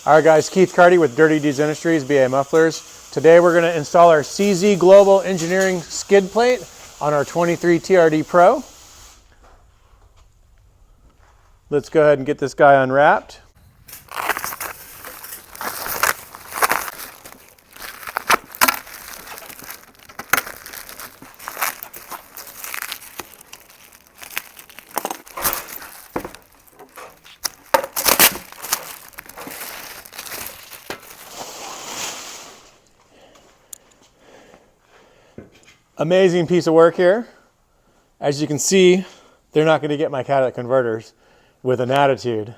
All right guys, Keith Carty with Dirty D's Industries, BA Mufflers. Today we're going to install our CZ Global Engineering skid plate on our 23 TRD Pro. Let's go ahead and get this guy unwrapped. Amazing piece of work here. As you can see, they're not going to get my catalytic converters with an attitude.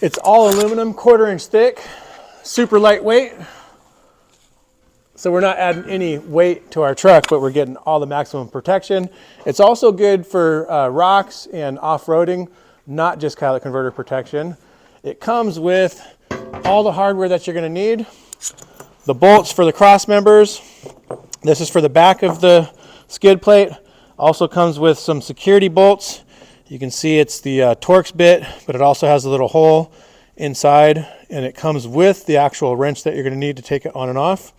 It's all aluminum, 1/4 inch thick, super lightweight. So we're not adding any weight to our truck, but we're getting all the maximum protection. It's also good for rocks and off-roading, not just catalytic converter protection. It comes with all the hardware that you're going to need. The bolts for the cross members. This is for the back of the skid plate. Also comes with some security bolts. You can see it's the Torx bit, but it also has a little hole inside, and it comes with the actual wrench that you're going to need to take it on and off.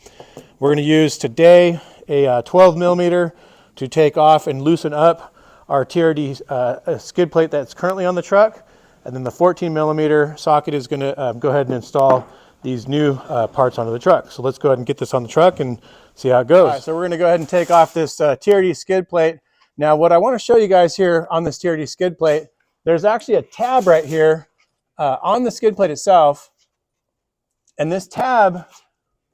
We're going to use today a 12 millimeter to take off and loosen up our TRD skid plate that's currently on the truck, and then the 14 millimeter socket is going to go ahead and install these new parts onto the truck. So let's go ahead and get this on the truck and see how it goes. All right, so we're going to go ahead and take off this TRD skid plate. Now what I want to show you guys here on this TRD skid plate, there's actually a tab right here on the skid plate itself, and this tab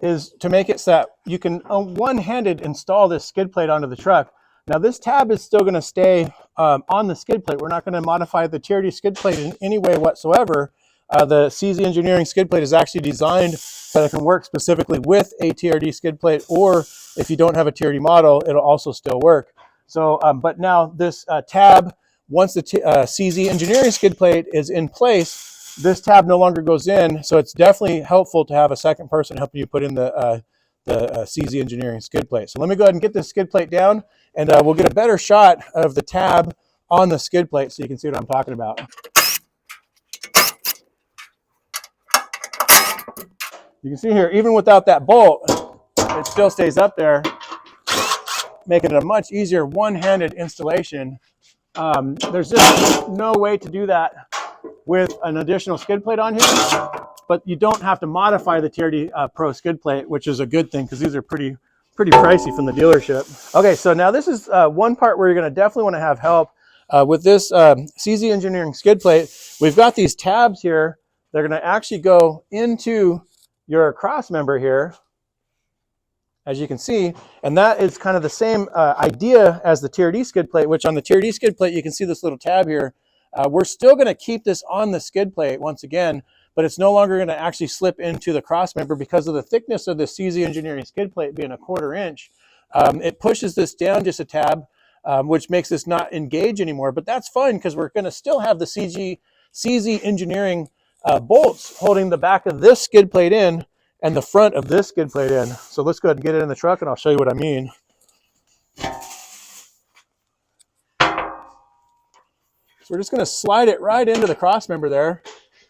is to make it so that you can one-handed install this skid plate onto the truck. Now this tab is still going to stay on the skid plate. We're not going to modify the TRD skid plate in any way whatsoever. The CZ Engineering skid plate is actually designed so that it can work specifically with a TRD skid plate, or if you don't have a TRD model, it'll also still work. So, but now this tab, once the CZ Engineering skid plate is in place, this tab no longer goes in. So it's definitely helpful to have a second person helping you put in the CZ Engineering skid plate. So let me go ahead and get this skid plate down, and we'll get a better shot of the tab on the skid plate so you can see what I'm talking about. You can see here, even without that bolt, it still stays up there, making it a much easier one-handed installation. There's just no way to do that with an additional skid plate on here, but you don't have to modify the TRD Pro skid plate, which is a good thing because these are pretty pricey from the dealership. Okay, so now this is one part where you're going to definitely want to have help with this CZ Engineering skid plate. We've got these tabs here. They're going to actually go into your cross member here, as you can see, and that is kind of the same idea as the TRD skid plate, which on the TRD skid plate, you can see this little tab here. We're still going to keep this on the skid plate once again, but it's no longer going to actually slip into the cross member because of the thickness of the CZ Engineering skid plate being 1/4 inch. It pushes this down just a tab, which makes this not engage anymore, but that's fine because we're going to still have the CZ Engineering bolts holding the back of this skid plate in and the front of this skid plate in. So let's go ahead and get it in the truck and I'll show you what I mean. So we're just going to slide it right into the cross member there.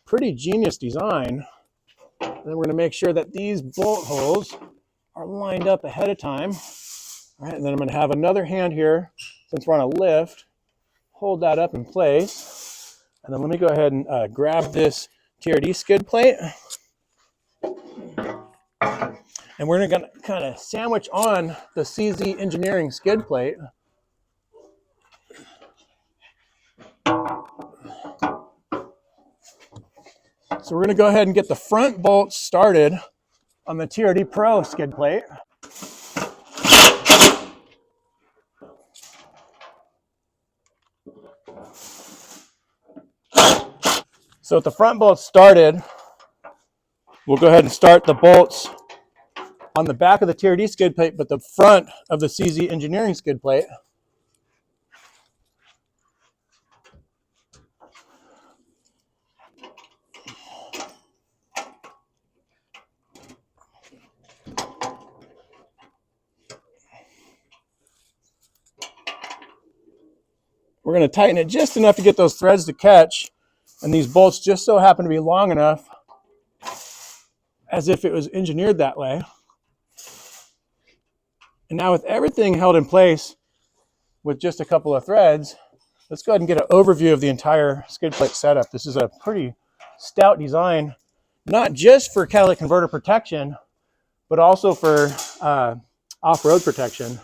Pretty genius design. And then we're going to make sure that these bolt holes are lined up ahead of time. All right, and then I'm going to have another hand here, since we're on a lift, hold that up in place. And then let me go ahead and grab this TRD skid plate. And we're going to kind of sandwich on the CZ Engineering skid plate. So we're going to go ahead and get the front bolts started on the TRD Pro skid plate. So with the front bolts started, we'll go ahead and start the bolts on the back of the TRD skid plate, but the front of the CZ Engineering skid plate. We're going to tighten it just enough to get those threads to catch, And these bolts just so happen to be long enough as if it was engineered that way. And now with everything held in place with just a couple of threads, let's go ahead and get an overview of the entire skid plate setup. This is a pretty stout design, not just for catalytic converter protection, but also for off-road protection.